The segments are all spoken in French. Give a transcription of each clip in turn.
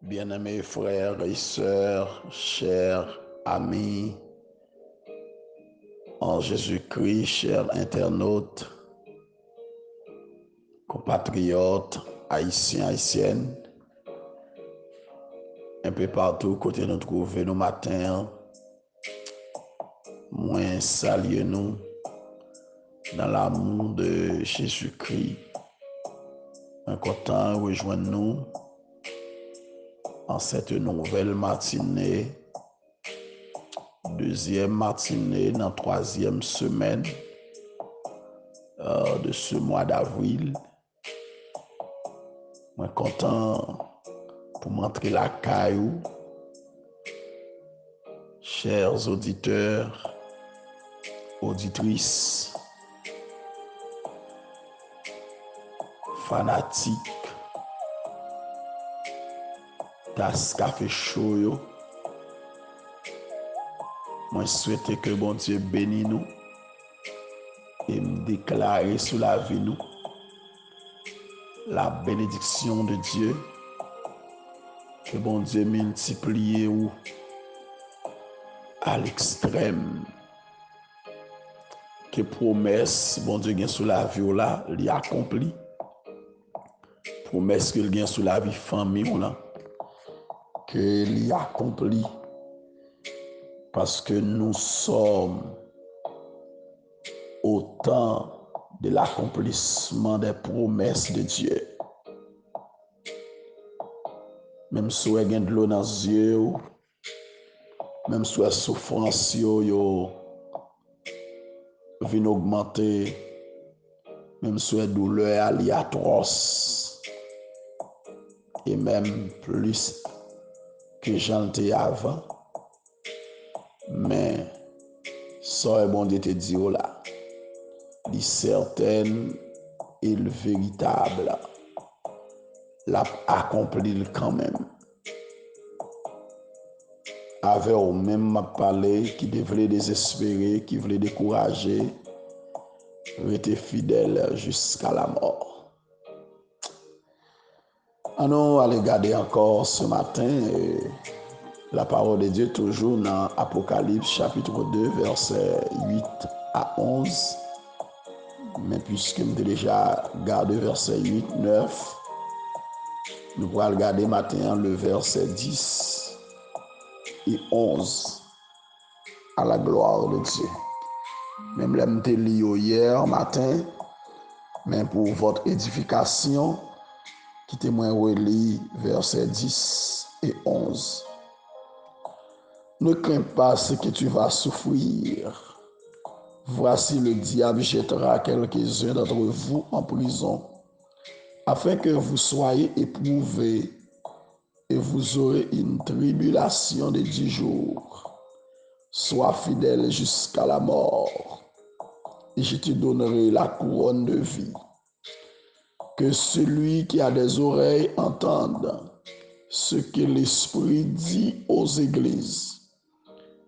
Bien-aimés frères et sœurs, chers amis en Jésus-Christ, chers internautes, compatriotes, haïtiens, haïtiennes, un peu partout côté nous trouver nos matins, moins saluer nous dans l'amour de Jésus-Christ. Un content rejoindre nous en cette nouvelle matinée, deuxième matinée dans troisième semaine de ce mois d'avril. Moi content pour montrer la caillou, chers auditeurs, auditrices, fanatiques, tas café chaud yo. Moi souhaite que bon Dieu bénisse nous et me déclarer sur la vie nous la bénédiction de Dieu. Que bon Dieu multiplie ou à l'extrême. Que promesse bon Dieu gagne sur la vie ou là, li accompli. Promesse que gagne sur la vie famille ou là, que li accompli. Parce que nous sommes au temps de l'accomplissement des promesses de Dieu. Même si vous avez de l'eau dans les yeux, même si vous avez souffrance, vous vient augmenter, même si vous avez douleur atroce, et même plus que j'en étais avant. Mais ça, bon Dieu te dit là, il est certain et le véritable, l'a accompli quand même. Avec au même m'a parlé qui devait désespérer, qui voulait décourager, rester fidèle jusqu'à la mort. Allons aller regarder encore ce matin la parole de Dieu toujours dans Apocalypse chapitre 2 versets 8 à 11. Mais puisque nous avons déjà gardé verset 8, 9, nous allons regarder maintenant le verset 10 et 11 à la gloire de Dieu. Même là, je lu hier matin, mais pour votre édification, qui témoin relit versets 10 et 11. Ne crains pas ce que tu vas souffrir. Voici le diable jettera quelques-uns d'entre vous en prison, afin que vous soyez éprouvés, et vous aurez une tribulation de 10 jours. Sois fidèle jusqu'à la mort, et je te donnerai la couronne de vie. Que celui qui a des oreilles entende ce que l'Esprit dit aux églises.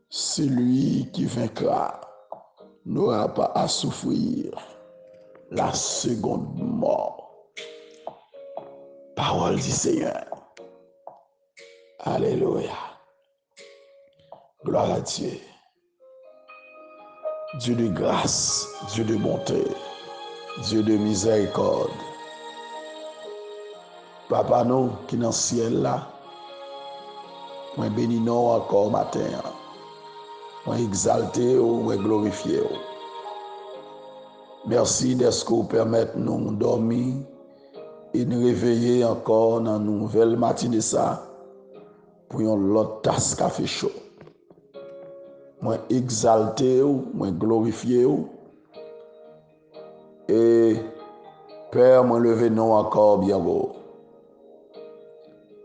Celui qui vaincra n'aura pas à souffrir la seconde mort. Parole du Seigneur. Alléluia. Gloire à Dieu. Dieu de grâce, Dieu de bonté, Dieu de miséricorde. Papa nous qui dans le ciel là, moi bénis nous encore matin. Moi exalté ou moi glorifié. Merci d'être que vous permettez nous dormir et nous réveiller encore dans une nouvelle matinée ça pour une autre tasse café chaud. Moi exalté ou moi glorifié et Père moi lever nous encore bien beau.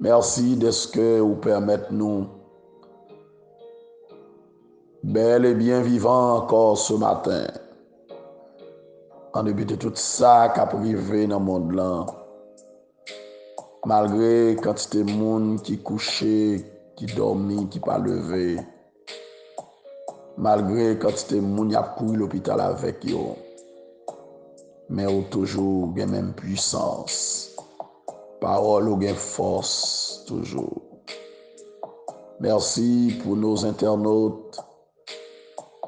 Merci de ce que vous permettez nous bel et bien vivant encore ce matin. En dépit de tout ça qui a privé dans le monde là. Malgré quantité de monde qui couché, qui dormi, qui pas levé. Malgré quantité de monde qui a couru l'hôpital avec eux. Mais ou toujours gen même puissance. Parole ou gen force. grâce toujours. Merci pour nos internautes,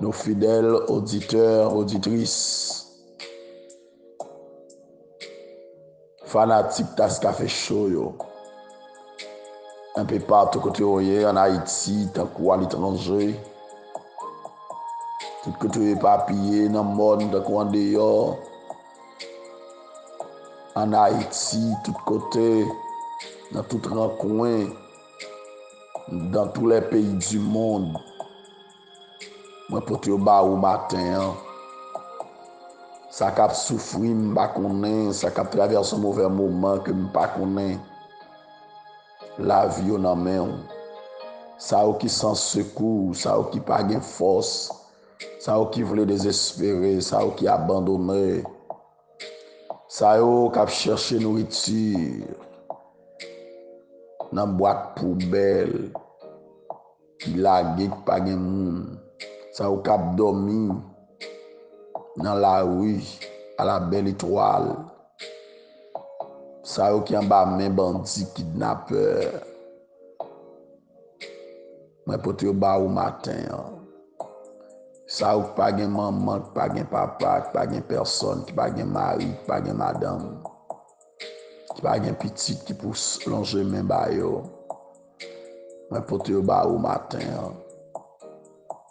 nos fidèles auditeurs, auditrices, fanatiques tas café show yo. Un peu partout côté en Haïti, tant qu'à l'étranger. Tout côté éparpillé dans le monde, tant qu'en dehors. En Haïti, tout côté, dans tout recoin, dans tous les pays du monde. Moi, pour te ba au matin, ça cap souffrir, m'pa connaît, ça cap traverse un mauvais moment que m'pa connaît. La vie au nan men, ça qui sans secours, ça qui pas gain force, ça qui voulait désespérer, ça qui abandonné, ça qui chercher nourriture dans boîte poubelle, qui lagué qui pas gain moun, ça qui dormi dans la rue à la belle étoile, ça qui en bas main bandit kidnappeur. Moi pour te ba au matin. Ça ou pas gen maman, pas gen papa, pas gen personne, qui pas gen mari, pas gen madame, qui pas gen petite qui pour longer men ba yo. Moi pour te ba au matin.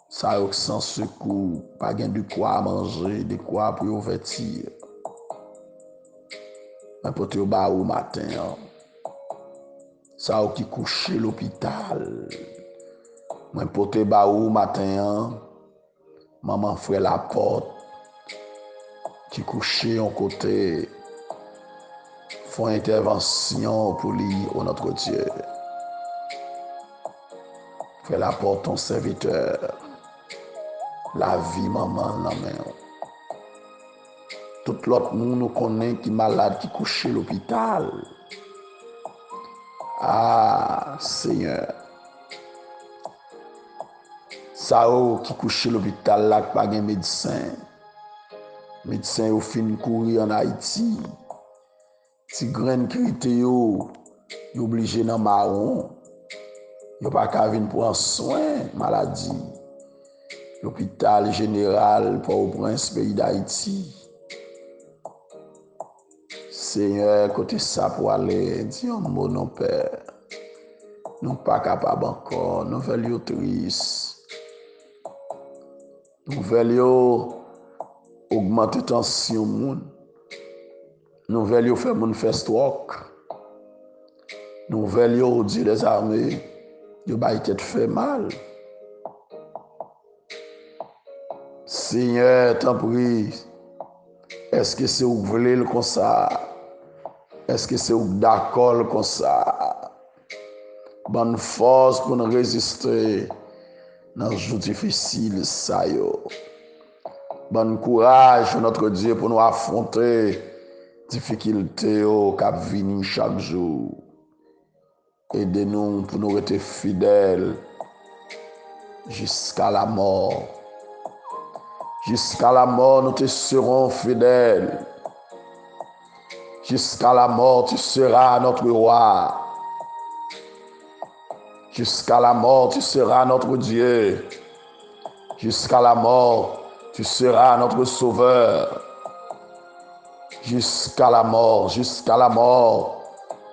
Ça ou sans secours, pas gen de quoi manger, de quoi pour vêtir. Moi pour te ba au matin. Ça ou qui couche l'hôpital. Moi pour te ba au matin. Maman frère la porte qui couchait en côté font intervention pour lui au notre Dieu. Frère la porte ton serviteur. La vie maman la main. Tout l'autre monde nous connaît qui malade qui couche à l'hôpital. Ah Seigneur. Ça qui couche à l'hôpital là qui pas de médecin. Médecin au fin courir en Haïti. Si graine crité yo obligé dans marron. Yo pas qu'à venir pour un soin maladie. L'hôpital général Port-au-Prince pays d'Haïti. Seigneur, côté ça pour aller, dis un mot non père. Nous pas capable encore, nous veulons triste. Nous veulons augmenter tension moun. Nous veulons faire moun fast walk. Nous veulons dire les armées, yo ba tête fait mal. Seigneur, t'en prie. Est-ce que c'est vous voulez comme ça? Est-ce que c'est vous d'accord comme ça? Bonne force pour nous résister dans les jours difficiles, ça yo. Bon courage, notre Dieu, pour nous affronter les difficultés qui viennent chaque jour. Aidez-nous pour nous être fidèles jusqu'à la mort. Jusqu'à la mort, nous te serons fidèles. Jusqu'à la mort, tu seras notre roi. Jusqu'à la mort, tu seras notre Dieu. Jusqu'à la mort, tu seras notre sauveur. Jusqu'à la mort,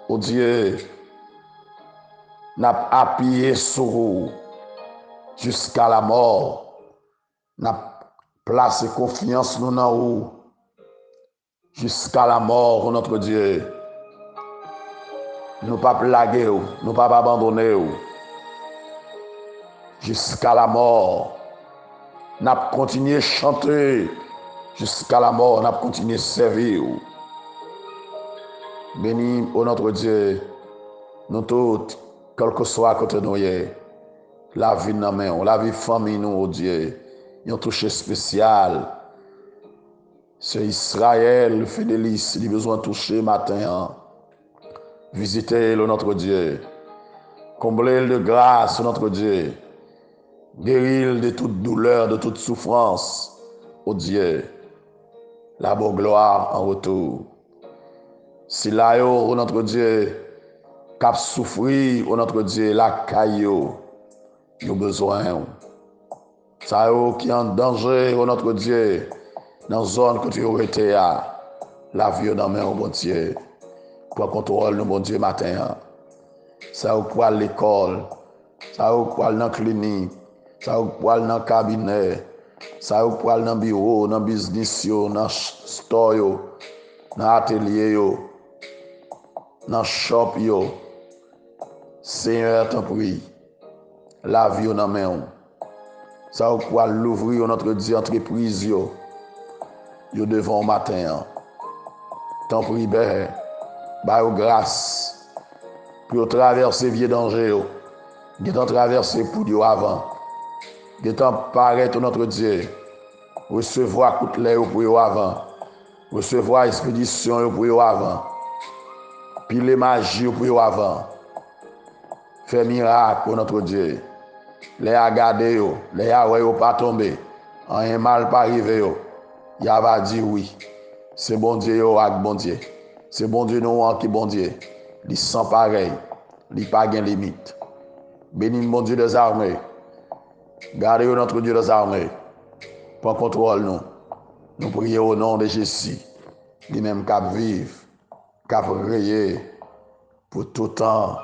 oh Dieu, n'a appuyé sur vous. Jusqu'à la mort, n'a placé confiance nous dans vous. Jusqu'à la mort, notre Dieu. Nous pas plaguer, nous pas abandonner. Jusqu'à la mort, n'a continué à chanter. Jusqu'à la mort, n'a continué à servir. Béni, ô notre Dieu, nous tous, quel que soit côté nous, la vie dans main, la vie famille nous, ô Dieu, un touché spécial. C'est Israël, le fidélis, il a besoin de toucher matin. Visitez le notre Dieu. Comblez-le de grâce, notre Dieu. Guéris-le de toute douleur, de toute souffrance, ô Dieu. La bonne gloire en retour. Si là, ô notre Dieu, cap souffrir au notre Dieu la caillou nous besoin ça qui en danger au notre Dieu dans zone que tu aurais été à la vie dans main au bon Dieu pour contrôle nous bon Dieu matin ça pour l'école ça pour dans clinique ça pour dans cabinet ça pour dans bureau dans business yo dans store yo dans atelier yo dans shop yo Seigneur t'en prie la vie dans main ça pour l'ouvrir notre Dieu entreprise yo devant matin t'en prie ben ba grâce pour traverser vieux danger yo t'en traverser pour yo avant t'en paraître notre Dieu recevoir toutes les pour yo avant recevoir expédition yo pour yo avant puis les magies pour yo avant faire miracle pour notre Dieu les a garder yo les a ouais yo pas tomber rien mal pas arriver yo y a va dire oui c'est bon Dieu yo ak bon Dieu c'est bon Dieu non qui bon Dieu il sans pareil il pas gain limite béni bon Dieu des armées gardez notre Dieu des armées prends contrôle nous prions au nom de Jésus lui-même cap vivre cap régner pour tout temps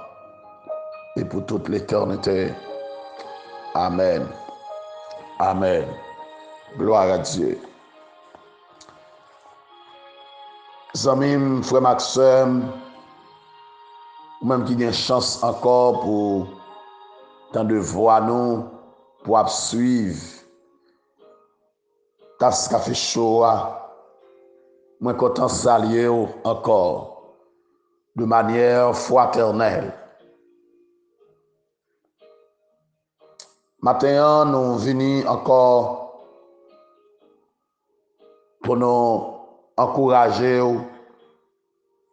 et pour toute l'éternité. Amen. Amen. Gloire à Dieu. Zamim, frère Maxime, ou même qui a une chance encore pour tant de voix nous, pour suivre. Tas café chaud, moi content saluer encore de manière fraternelle. Maintenant, nous venons encore pour nous encourager,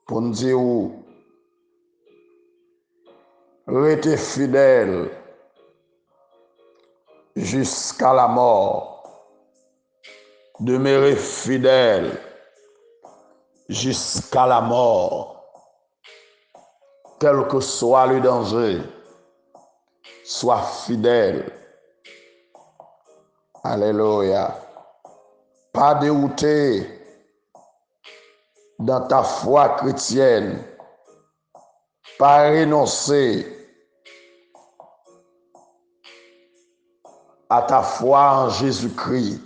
pour nous dire, restez fidèles jusqu'à la mort. Demeurez fidèles jusqu'à la mort. Quel que soit le danger, sois fidèle. Alléluia. Pas dérouté dans ta foi chrétienne. Pas renoncer à ta foi en Jésus-Christ.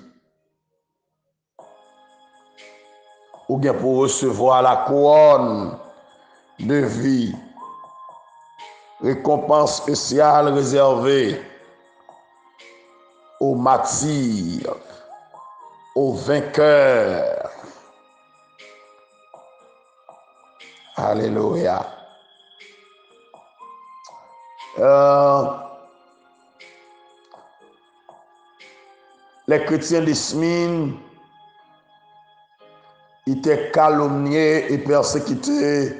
Ou bien pour recevoir la couronne de vie, récompense spéciale réservée aux martyrs, aux vainqueurs. Alléluia. Les chrétiens de Smyrne étaient calomniés et persécutés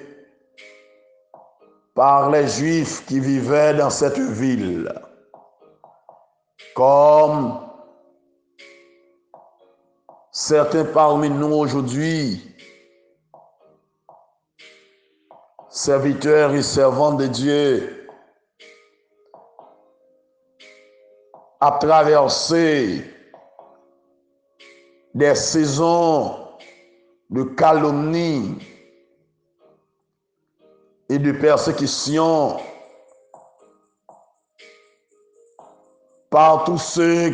par les Juifs qui vivaient dans cette ville. Comme certains parmi nous aujourd'hui, serviteurs et servantes de Dieu, à traverser des saisons de calomnie et de persécution par tous ceux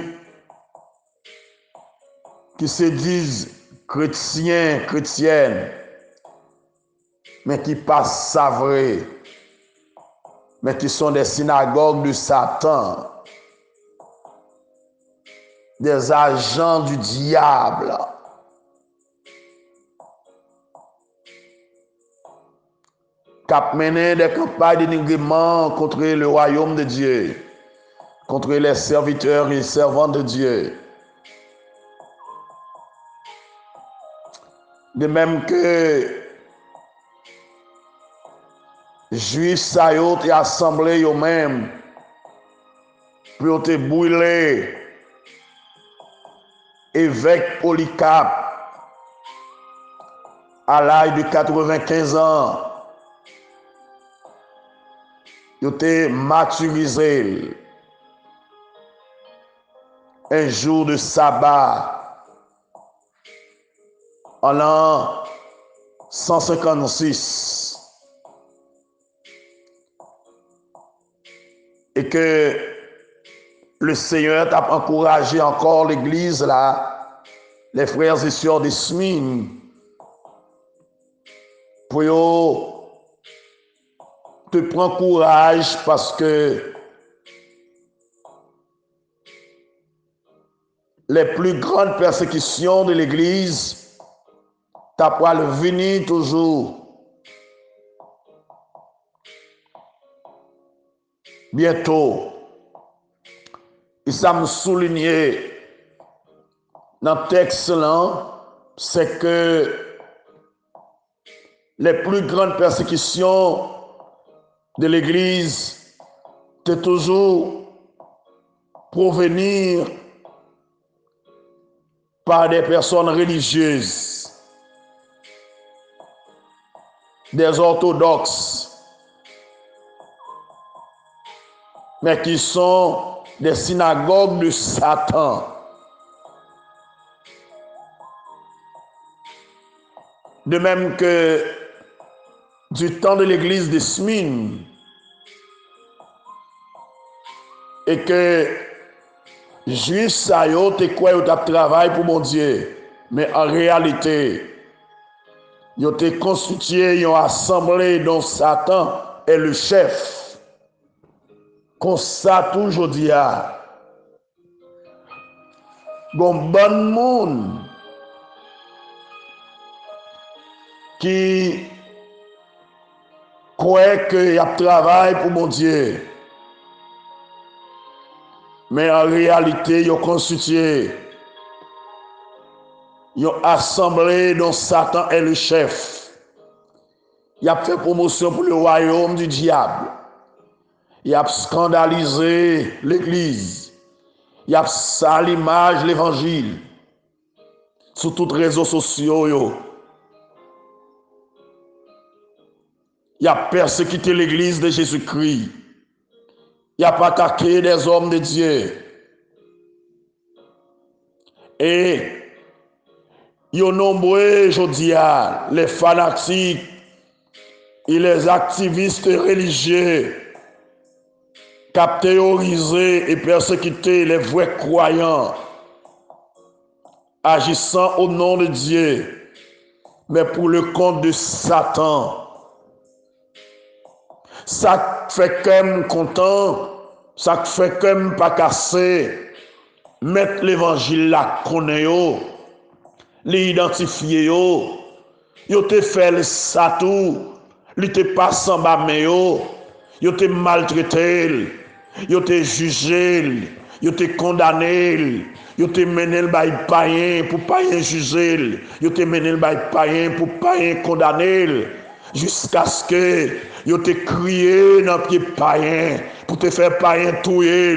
qui se disent chrétiens, chrétiennes, mais qui passent savrés, mais qui sont des synagogues de Satan, des agents du diable. Cap mené des campagnes de dénigrement contre le royaume de Dieu, contre les serviteurs et servantes de Dieu. De même que Juifs saillot et assemblés eux-mêmes pour te brûler évêque Polycarpe à l'âge de 95 ans Yo te maturisé un jour de sabbat en l'an 156 et que le Seigneur t'a encouragé encore l'église là, les frères et sœurs de Smyrne, pour te prendre courage parce que les plus grandes persécutions de l'église t'as pas le venir toujours. Bientôt, et ça me souligné dans le texte là, c'est que les plus grandes persécutions de l'église de toujours provenir par des personnes religieuses, des orthodoxes, mais qui sont des synagogues de Satan. De même que du temps de l'église de Smyrne, et que Juifs ça yo te quoi yo t'a travail pour mon Dieu, mais en réalité yo te constitué une assemblée dont Satan est le chef. Comme ça toujours dit bon monde qui croit que y a travail pour mon Dieu, mais en réalité yo constitué une assemblée dont Satan est le chef. Il a fait promotion pour le royaume du diable. Il a scandalisé l'église. Il a sali l'image l'évangile sur tous les réseaux sociaux. Il a persécuté l'église de Jésus-Christ. Il a attaqué des hommes de Dieu. Et il y a nombreux, je dis, les fanatiques et les activistes religieux qui ont théorisé et persécuté les vrais croyants, agissant au nom de Dieu, mais pour le compte de Satan. Ça fait comme content, ça fait comme pas cassé, mettre l'évangile là, connaître, l'identifier, yo te fait le satou, li te passe en bas, yo te maltraité, yo te jugé, yo te condamné, yo te mené le bail païen pour païen juger, yo te mené le bail païen pour païen condamner, jusqu'à ce que yo te crié dans pied païen pour te faire païen touyer.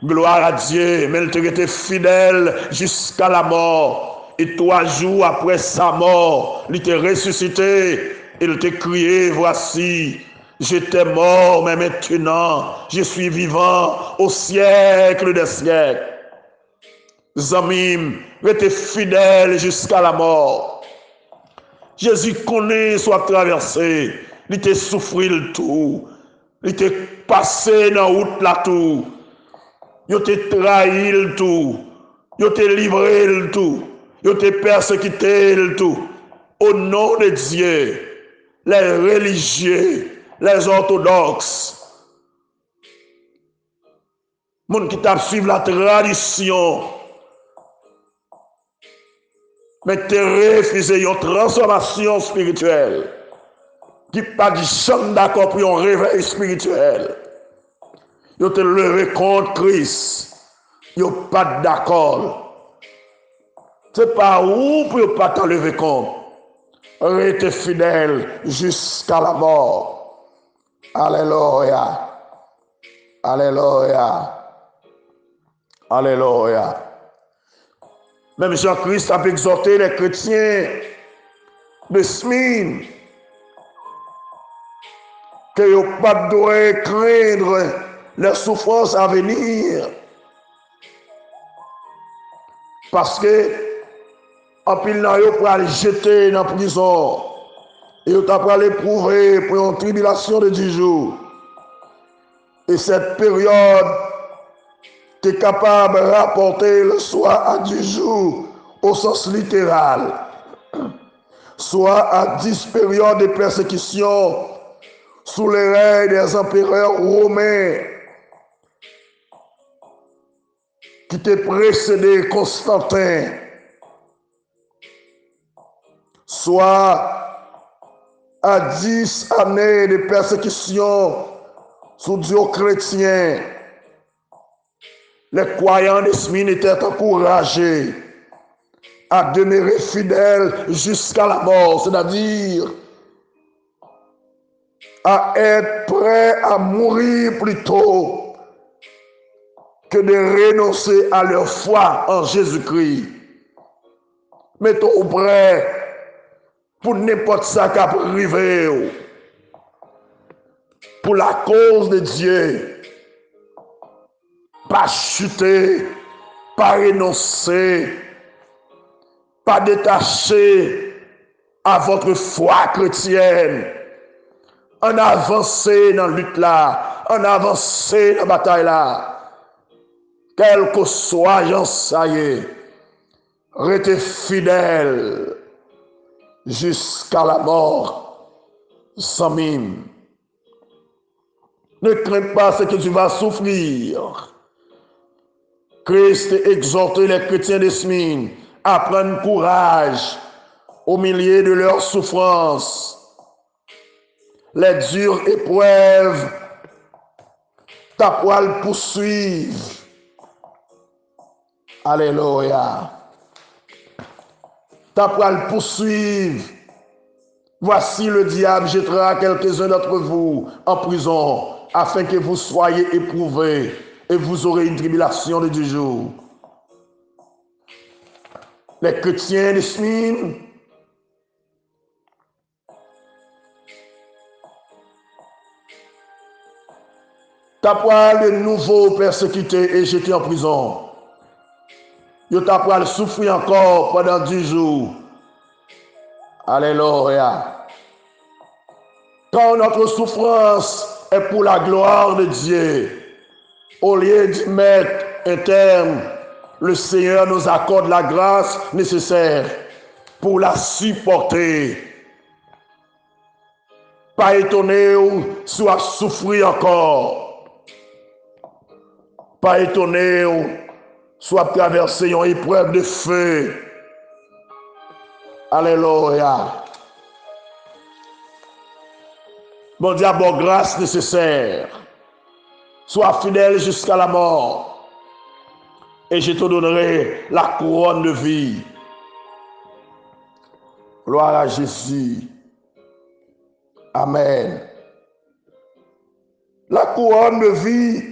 Gloire à Dieu, mais il te était fidèle jusqu'à la mort. Et 3 jours après sa mort, il était ressuscité. Il te crié, voici, j'étais mort, mais maintenant, je suis vivant au siècle des siècles. Zamim, était fidèle jusqu'à la mort. Jésus connaît soit traversé, il te souffert le tout, il te passé dans la route là tout. Yo te trahi le tout, yo te livré le tout, yo te persécuté le tout. Au nom de Dieu, les religieux, les orthodoxes, moun qui t'a suivi la tradition, mais te refusé une transformation spirituelle, qui pas du champ d'accord pour un réveil spirituel. Yo te levé contre Christ. Yo pas d'accord. C'est pas où pour yo pas te lever contre. Reste fidèle jusqu'à la mort. Alléluia. Alléluia. Alléluia. Même Jean-Christ a exhorté les chrétiens de Smyrne que vous pas doit craindre les souffrances à venir. Parce que, en pile, vous pouvez jeter dans la prison. Et vous pouvez l'éprouver pour une tribulation de 10 jours. Et cette période est capable de rapporter le soit à 10 jours au sens littéral, soit à 10 périodes de persécution sous les règnes des empereurs romains qui étaient précédé Constantin, soit à 10 années de persécution sous Dioclétien. Les croyants de Smyrne étaient encouragés à demeurer fidèles jusqu'à la mort, c'est-à-dire à être prêts à mourir plutôt que de renoncer à leur foi en Jésus-Christ. Mettons prêts pour n'importe ça qui a privé, pour la cause de Dieu. Pas chuter, pas renoncer, pas détacher à votre foi chrétienne. En avancer dans la lutte là, en avancer dans la bataille là. Quel que soit, j'en sais, restez fidèle jusqu'à la mort sans mime. Ne crains pas ce que tu vas souffrir. Christ exhortait les chrétiens de Smyrne à prendre courage au milieu de leurs souffrances. Les dures épreuves t'as pour le poursuivre. Alléluia. T'as pour le poursuivre. Voici le diable jettera quelques-uns d'entre vous en prison afin que vous soyez éprouvés et vous aurez une tribulation de 10 jours. Les chrétiens de Smyrne t'as pour de nouveau persécutés et jetés en prison. Ils t'as pour souffrir encore pendant 10 jours. Alléluia. Quand notre souffrance est pour la gloire de Dieu, au lieu d'y mettre un terme, le Seigneur nous accorde la grâce nécessaire pour la supporter. Pas étonné ou soit souffrir encore. Pas étonné ou soit traverser une épreuve de feu. Alléluia. Bon Dieu, bon grâce nécessaire. Sois fidèle jusqu'à la mort. Et je te donnerai la couronne de vie. Gloire à Jésus. Amen. La couronne de vie,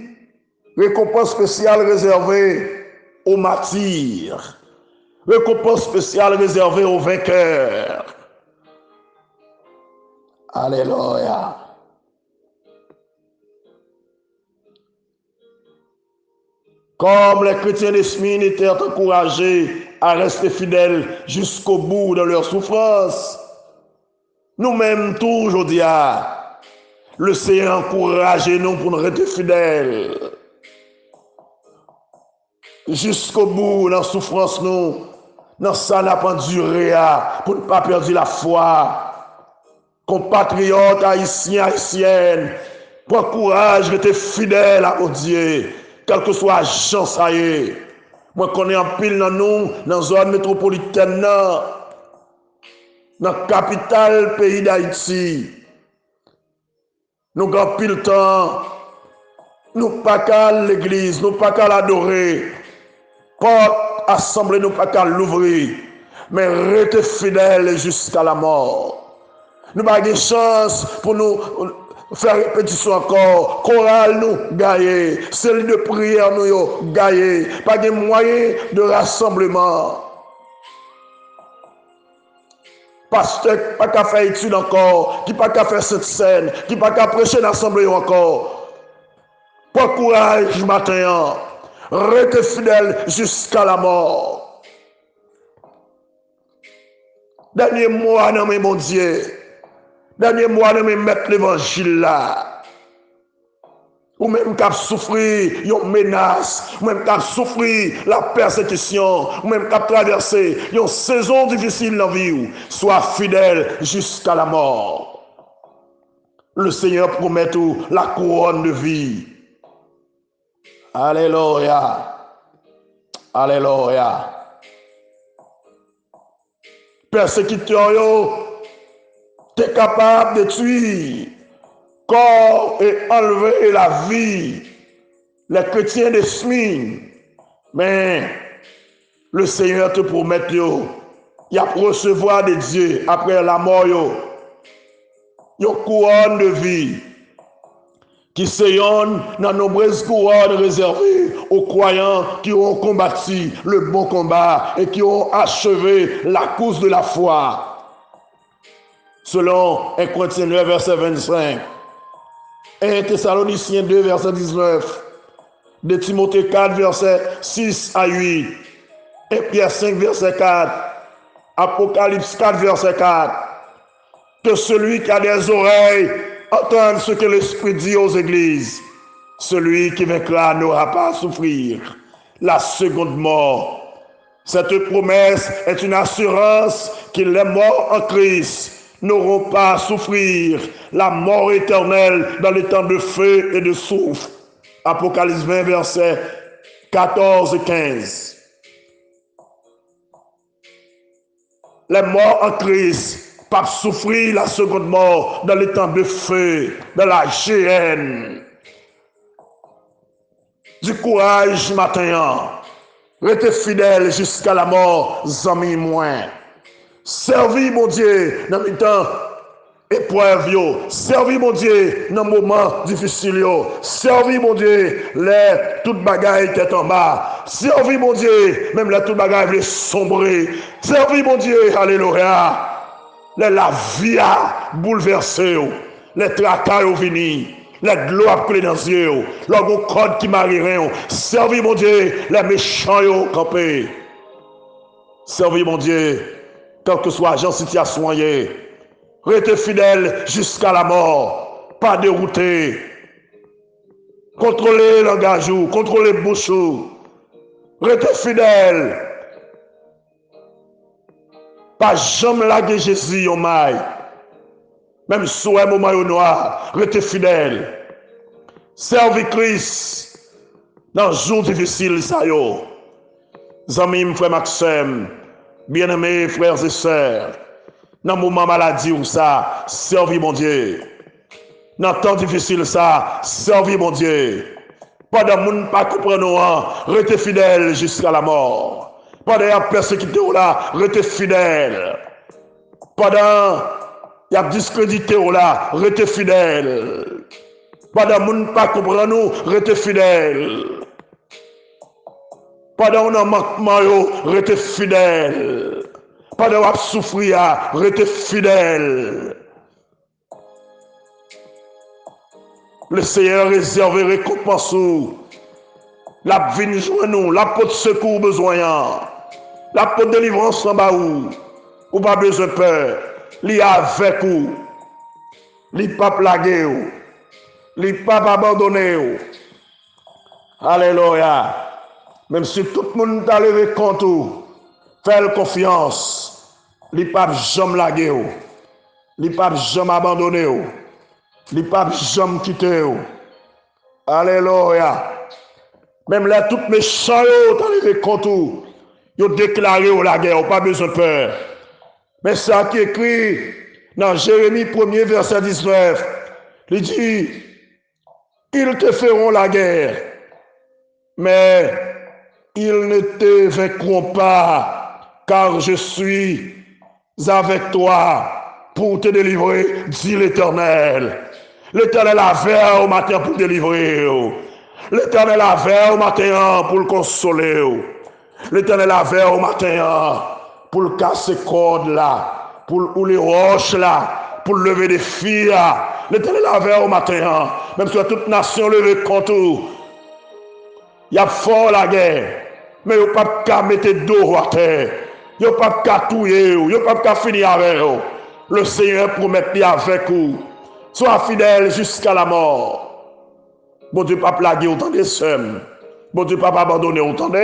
récompense spéciale réservée aux martyrs. Récompense spéciale réservée aux vainqueurs. Alléluia. Comme les chrétiens de Smyrne étaient encouragés à rester fidèles jusqu'au bout de leur souffrance, nous-mêmes, tout aujourd'hui, le Seigneur encourage nous pour nous rester fidèles. Jusqu'au bout, dans la souffrance, nous, dans ça, n'a pas duré pour ne pas perdre la foi. Compatriotes haïtiens, haïtiennes, prends courage, restez fidèles à Dieu, quel que soit la chance. Moi, je connais en pile dans nous, dans la zone métropolitaine, dans la capitale pays d'Haïti. Nous avons pile le temps, nous pas qu'à l'église, nous pas qu'à l'adorer. Porte assemblée, nous pas qu'à l'ouvrir, mais restez fidèles jusqu'à la mort. Nous n'avons pas de chance pour nous faire répétition encore. Chorale nous gagner. Celle de prière nous gagner. Pas de moyens de rassemblement. pasteur pas qu'à faire étude encore, qui pas qu'à faire cette scène, qui pas qu'à prêcher l'assemblée encore. Pas courage matin, restez fidèle jusqu'à la mort. Dernier mois, non mais mon Dieu, dernier mois, non mais mettre l'évangile là. Ou même qu'à souffrir une menace, ou même qu'à souffrir la persécution, ou même qu'à traverser une saison difficile dans la vie, sois fidèle jusqu'à la mort. Le Seigneur promet tout, la couronne de vie. Alléluia. Alléluia. Persécuteur, tu es capable de tuer corps et enlever la vie. Les chrétiens de Smyrne. Mais le Seigneur te promet, il a recevoir de Dieu après la mort, une couronne de vie qui séjourne dans nombreuses couronnes réservées aux croyants qui ont combattu le bon combat et qui ont achevé la course de la foi. Selon 1 Corinthiens 9, verset 25, 1 Thessaloniciens 2, verset 19, de Timothée 4, verset 6 à 8, 1 Pierre 5, verset 4, Apocalypse 4, verset 4, que celui qui a des oreilles entende ce que l'Esprit dit aux églises. Celui qui vaincra n'aura pas à souffrir la seconde mort. Cette promesse est une assurance que les morts en Christ n'auront pas à souffrir la mort éternelle dans les temps de feu et de souffle. Apocalypse 20, versets 14 et 15. Les morts en Christ pas souffrir la seconde mort dans les temps de feu, dans la géhenne. Du courage matin, restez fidèle jusqu'à la mort, amis moins. Servis mon Dieu dans les temps épreuve, servis mon Dieu dans les moments difficiles, servis mon Dieu les toutes bagailles tête en bas, servis mon Dieu même les toutes bagailles les sombrer, servis mon Dieu, alléluia. La vie a bouleversé, les tracas ont fini, les gloires ont coulé dans les yeux, le code qui marierait, servis mon Dieu, les méchants ont campé. Servis mon Dieu, quel que soit la situation, restez fidèle jusqu'à la mort, pas dérouté. Contrôlez langage, contrôlez bouche, restez fidèle. Pas jamais laguer Jésus au maille. Même sous un moment au noir, restez fidèle. Servez Christ dans le jour difficile, ça yo. Amis, frère Maxime, bien-aimés frères et sœurs, dans le moment maladie ou ça, servez mon Dieu. Dans le temps difficile, ça, servez mon Dieu. Pas de monde pas comprendre, restez fidèle jusqu'à la mort. Pendant la persécuté là, restez fidèle. Pendant il y a discrédité là, restez fidèle. Pendant moun pas comprendre nous, restez fidèle. Pendant on a manquement, restez fidèle. Pendant on souffrir, restez fidèle. Le Seigneur réserve récompense. La vie joint nous, la porte secours besoin. La porte de délivrance en bas ou pas besoin de peur. Li avec vous. Li pas plagué ou. Li pas abandonné ou. Alléluia. Même si tout le monde t'a levé compte ou, fais confiance. Li pas jamais lagué ou. Li pas jamais abandonné ou. Li pas jamais quitté ou. Alléluia. Même là, tout méchant, t'a levé compte ou. Ils ont déclaré la guerre, pas besoin de peur. Mais ça qui est écrit dans Jérémie 1er, verset 19, il dit, ils te feront la guerre, mais ils ne te vaincront pas, car je suis avec toi pour te délivrer, dit l'Éternel. L'Éternel a fait au matin pour délivrer. L'Éternel a fait au matin pour le consoler. L'Éternel a fait au matin pour le casser corde là, pour les roches là, pour lever des filles là. L'Éternel avait au matin, même si toute nation levée contre vous. Il y a fort la guerre, mais il n'y a pas qu'à mettre dos à terre. Il n'y a pas qu'à touiller, il n'y a pas qu'à finir avec vous. Le Seigneur promet avec vous. Sois fidèle jusqu'à la mort. Bon Dieu, pas plaguer autant de sommes. Bon Dieu, pas abandonner autant de.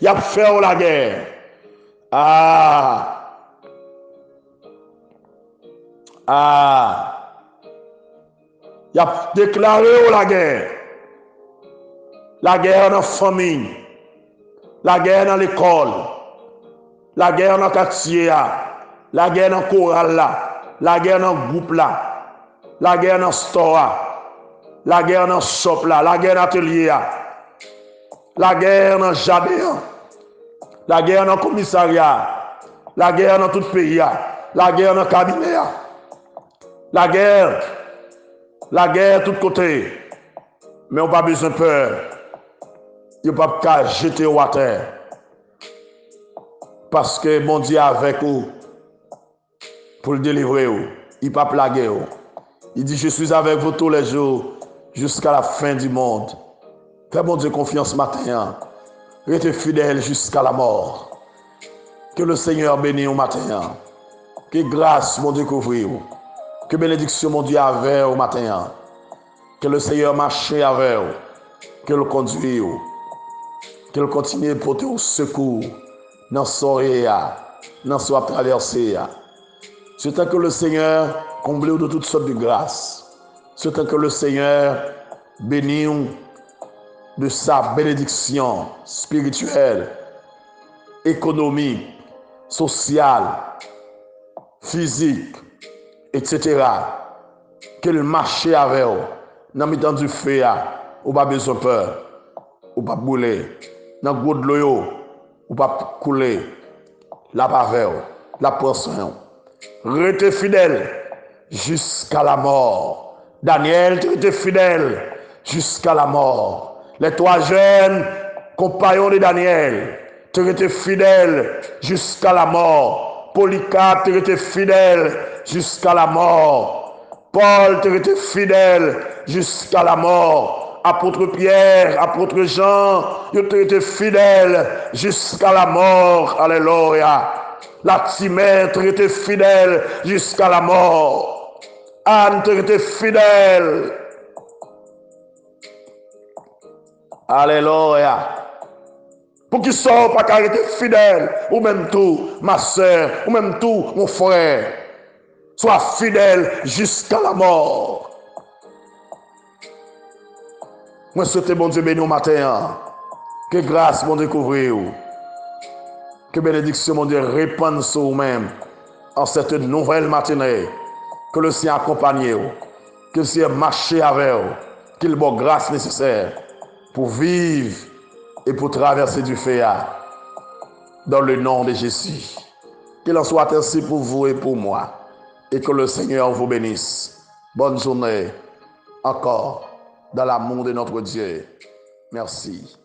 Il y a fait la guerre. Ah. Il a déclaré la guerre. La guerre dans la famille. La guerre dans l'école. La guerre dans le quartier. La guerre dans le choral. La guerre dans le groupe. La guerre dans le store. La guerre dans le shop. La guerre dans l'atelier. La guerre dans le jardin. La guerre dans le commissariat. La guerre dans tout le pays. La guerre dans le cabinet. La guerre de tous côtés. Mais on n'a pas besoin de peur. Il n'y a pas qu'à jeter au terre. Parce que mon Dieu est avec vous pour le délivrer. Il n'a pas plagué. Il dit, je suis avec vous tous les jours jusqu'à la fin du monde. Fais mon Dieu confiance ce matin. Restez fidèle jusqu'à la mort. Que le Seigneur bénisse au matin. Que grâce, mon Dieu, couvre. Que bénédiction, mon Dieu, avec au matin. Que le Seigneur marche avec vous. Que le conduise. Qu'il continue à porter au secours dans soirée, dans soirée traversée. C'est que le Seigneur comble de toutes sortes de grâces. C'est que le Seigneur bénisse de sa bénédiction spirituelle, économique, sociale, physique, etc. Qu'il marche avec vous. Dans le temps du feu, ou pas besoin de peur, ou pas brûler. Dans le gros de l'eau, ou pas couler. La paveur, la poisson. Restez fidèle jusqu'à la mort. Daniel, tu étais fidèle jusqu'à la mort. Les trois jeunes compagnons de Daniel, tu étais fidèle jusqu'à la mort. Polycarpe, tu étais fidèle jusqu'à la mort. Paul, tu étais fidèle jusqu'à la mort. Apôtre Pierre, apôtre Jean, ils ont été fidèles jusqu'à la mort. Alléluia. La Timée, tu étais fidèle jusqu'à la mort. Anne, tu étais fidèle. Alléluia. Pour qu'ils soient pas qu'à être fidèles, ou même tout, ma soeur, ou même tout, mon frère, sois fidèle jusqu'à la mort. Moi, souhaite bon Dieu béni au matin. Que grâce, mon Dieu, couvre. Que bénédiction, mon Dieu, répande sur vous-même en cette nouvelle matinée. Que le Seigneur accompagne vous. Que le Seigneur marche avec vous. Qu'il vous grâce nécessaire pour vivre et pour traverser du feu. Dans le nom de Jésus. Qu'il en soit ainsi pour vous et pour moi. Et que le Seigneur vous bénisse. Bonne journée. Encore. Dans l'amour de notre Dieu. Merci.